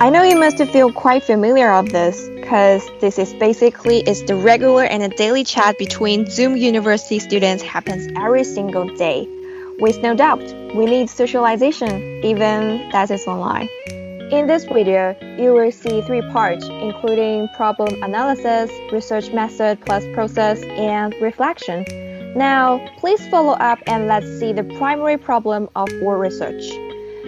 I know you must feel quite familiar of this, because this is basically is the regular and a daily chat between Zoom University students happens every single day. With no doubt, we need socialization, even that is online. In this video, you will see three parts, including problem analysis, research method plus process, and reflection. Now, please follow up and let's see the primary problem of our research.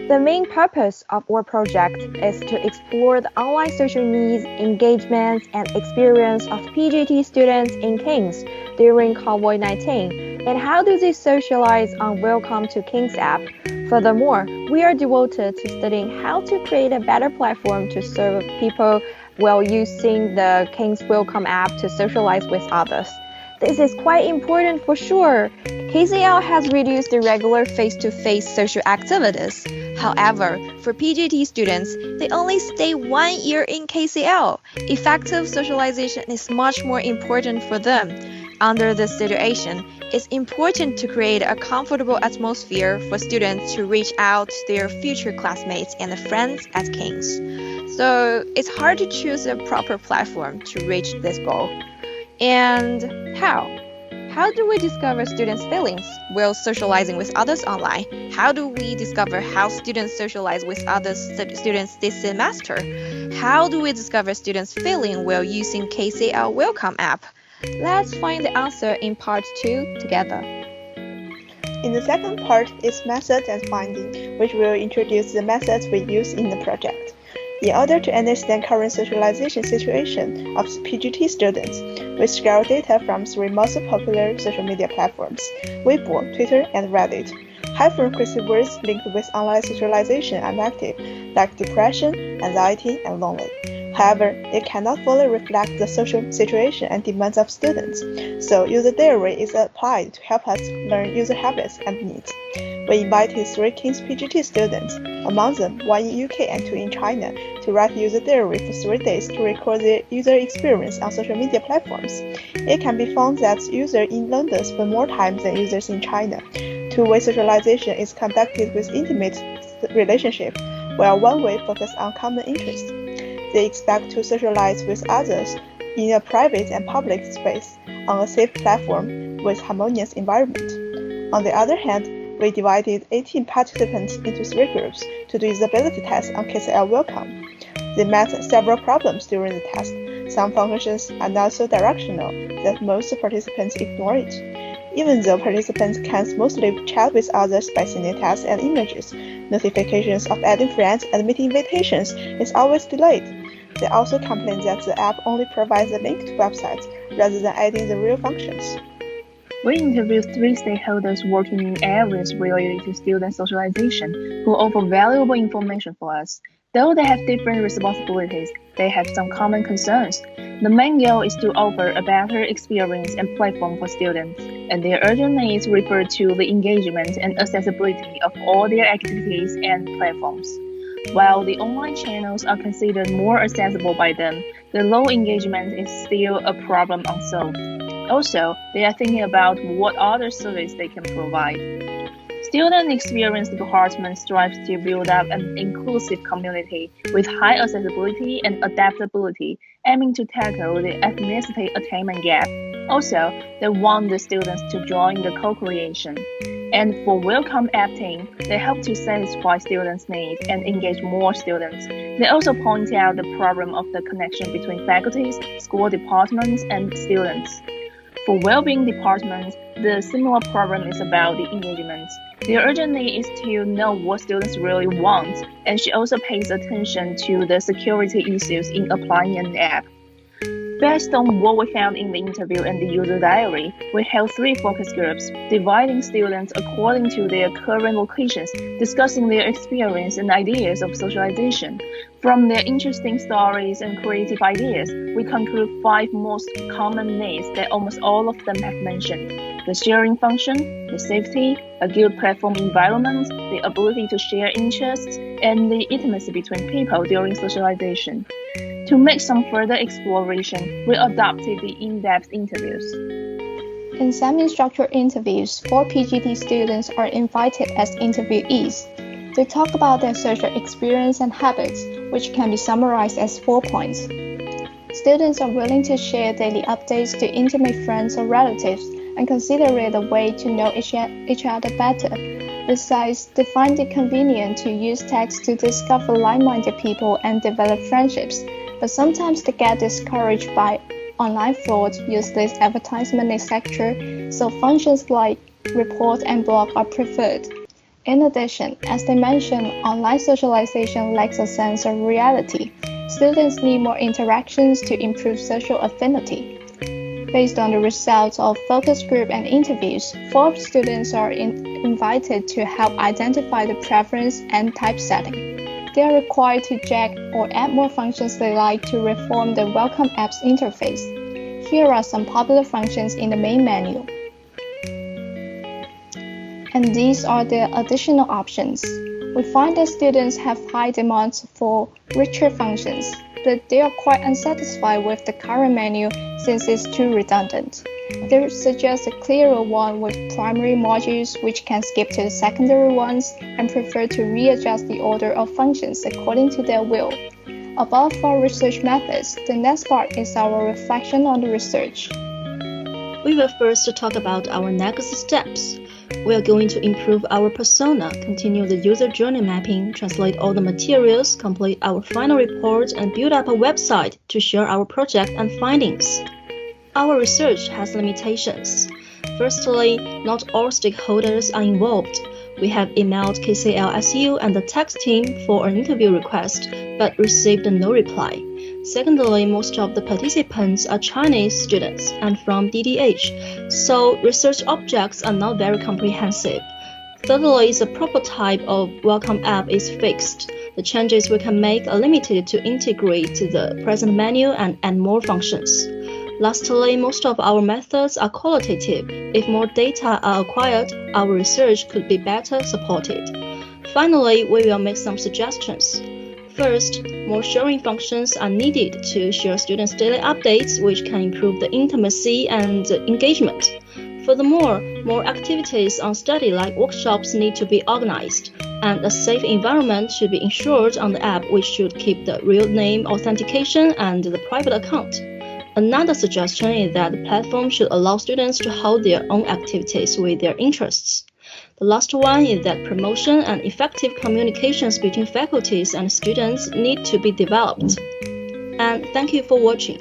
The main purpose of our project is to explore the online social needs, engagements, and experience of PGT students in Kings during COVID-19, and how do they socialize on Welcome to Kings app. Furthermore, we are devoted to studying how to create a better platform to serve people while using the Kings Welcome app to socialize with others. This is quite important for sure. KCL has reduced the regular face-to-face social activities. However, for PGT students, they only stay 1 year in KCL. Effective socialization is much more important for them. Under this situation, it's important to create a comfortable atmosphere for students to reach out to their future classmates and friends at King's. So it's hard to choose a proper platform to reach this goal. And how? How do we discover students' feelings while socializing with others online? How do we discover how students socialize with other students this semester? How do we discover students' feeling while using KCL Welcome app? Let's find the answer in part 2 together. In the second part is methods and finding, which will introduce the methods we use in the project. In order to understand current socialization situation of PGT students, we scale data from three most popular social media platforms, Weibo, Twitter, and Reddit. High-frequency words linked with online socialization are negative, like depression, anxiety, and lonely. However, it cannot fully reflect the social situation and demands of students, so user theory is applied to help us learn user habits and needs. We invited 3 King's PGT students, among them 1 in UK and 2 in China, to write user theory for 3 days to record their user experience on social media platforms. It can be found that users in London spend more time than users in China. Two-way socialization is conducted with intimate relationship, while one-way focuses on common interests. They expect to socialize with others in a private and public space on a safe platform with harmonious environment. On the other hand, we divided 18 participants into 3 groups to do usability tests on KCL Welcome. They met several problems during the test. Some functions are not so directional that most participants ignore it. Even though participants can mostly chat with others by sending texts and images, notifications of adding friends and meeting invitations is always delayed. They also complain that the app only provides a link to websites rather than adding the real functions. We interviewed 3 stakeholders working in areas related to student socialization who offer valuable information for us. Though they have different responsibilities, they have some common concerns. The main goal is to offer a better experience and platform for students, and their urgent needs refer to the engagement and accessibility of all their activities and platforms. While the online channels are considered more accessible by them, the low engagement is still a problem unsolved. Also, they are thinking about what other service they can provide. Student Experience Department strives to build up an inclusive community with high accessibility and adaptability, aiming to tackle the ethnicity attainment gap. Also, they want the students to join the co-creation. And for Welcome App team, they help to satisfy students' needs and engage more students. They also point out the problem of the connection between faculties, school departments, and students. For well-being departments, the similar problem is about the engagement. Their urgent need is to know what students really want, and she also pays attention to the security issues in applying an app. Based on what we found in the interview and the user diary, we held 3 focus groups, dividing students according to their current locations, discussing their experience and ideas of socialization. From their interesting stories and creative ideas, we conclude 5 most common needs that almost all of them have mentioned: the sharing function, the safety, a good platform environment, the ability to share interests, and the intimacy between people during socialization. To make some further exploration, we adopted the in-depth interviews. In semi-structured interviews, 4 PGT students are invited as interviewees. They talk about their social experience and habits, which can be summarized as 4 points. Students are willing to share daily updates to intimate friends or relatives and consider it a way to know each other better. Besides, they find it convenient to use text to discover like-minded people and develop friendships, but sometimes they get discouraged by online fraud, useless advertisement, etc., so functions like report and block are preferred. In addition, as they mentioned, online socialization lacks a sense of reality. Students need more interactions to improve social affinity. Based on the results of focus group and interviews, 4 students are invited to help identify the preference and typesetting. They are required to check or add more functions they like to reform the Welcome Apps interface. Here are some popular functions in the main menu. And these are the additional options. We find that students have high demands for richer functions, but they are quite unsatisfied with the current menu since it's too redundant. They suggest a clearer one with primary modules which can skip to the secondary ones and prefer to readjust the order of functions according to their will. Above our research methods, the next part is our reflection on the research. We will first talk about our next steps. We are going to improve our persona, continue the user journey mapping, translate all the materials, complete our final report, and build up a website to share our project and findings. Our research has limitations. Firstly, not all stakeholders are involved. We have emailed KCLSU and the tax team for an interview request, but received no reply. Secondly, most of the participants are Chinese students and from DDH, so research objects are not very comprehensive. Thirdly, the prototype of Welcome App is fixed. The changes we can make are limited to integrate the present menu and add more functions. Lastly, most of our methods are qualitative. If more data are acquired, our research could be better supported. Finally, we will make some suggestions. First, more sharing functions are needed to share students' daily updates, which can improve the intimacy and engagement. Furthermore, more activities on study-like workshops need to be organized, and a safe environment should be ensured on the app, which should keep the real name authentication and the private account. Another suggestion is that the platform should allow students to hold their own activities with their interests. The last one is that promotion and effective communications between faculties and students need to be developed. And thank you for watching.